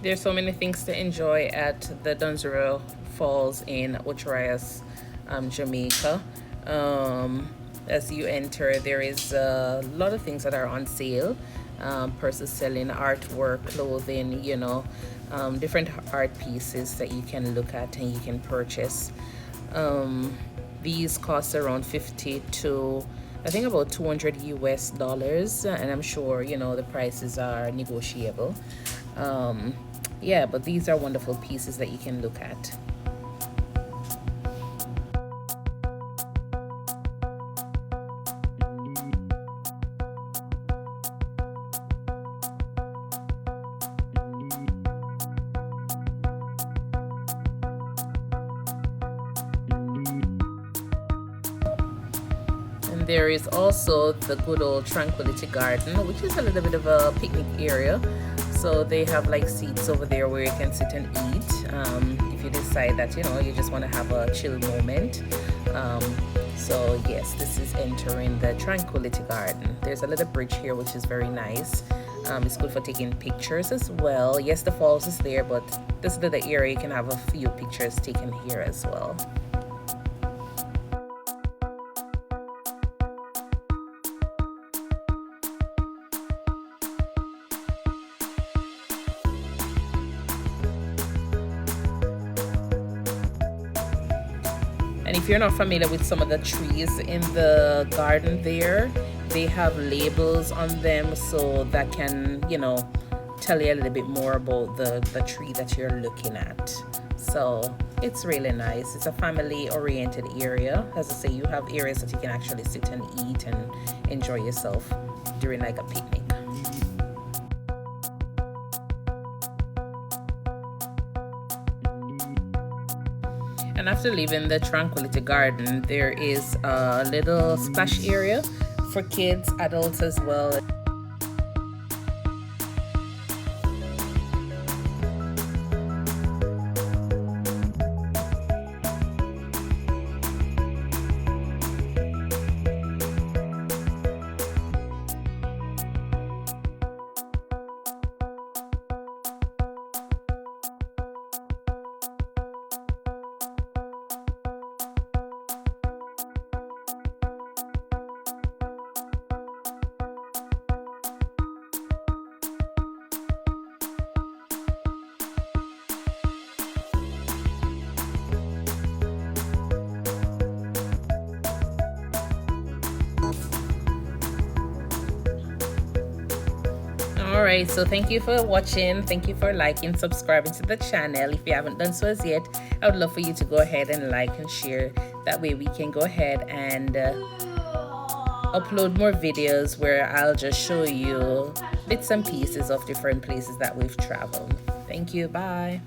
There's so many things to enjoy at the Dunsdale Falls in Ocho Rios, Jamaica. As you enter, there is a lot of things that are on sale. Persons selling artwork, clothing, different art pieces that you can look at and you can purchase. These cost around 50 to I think about 200 US dollars, and I'm sure the prices are negotiable. Yeah, but these are wonderful pieces that you can look at. And there is also the good old Tranquility Garden, which is a little bit of a picnic area. So they have like seats over there where you can sit and eat, if you decide that you just want to have a chill moment. So yes, this is entering the Tranquility Garden. There's a little bridge here which is very nice. It's good for taking pictures as well. Yes, the falls is there, but this little area you can have a few pictures taken here as well. And if you're not familiar with some of the trees in the garden there, they have labels on them so that can, tell you a little bit more about the tree that you're looking at. So it's really nice. It's a family-oriented area. As I say, you have areas that you can actually sit and eat and enjoy yourself during like a picnic. And after leaving the Tranquility Garden, there is a little splash area for kids, adults as well. Alright, so thank you for watching. Thank you for liking, subscribing to the channel. If you haven't done so as yet, I would love for you to go ahead and like and share. That way we can go ahead and upload more videos where I'll just show you bits and pieces of different places that we've traveled. Thank you. Bye.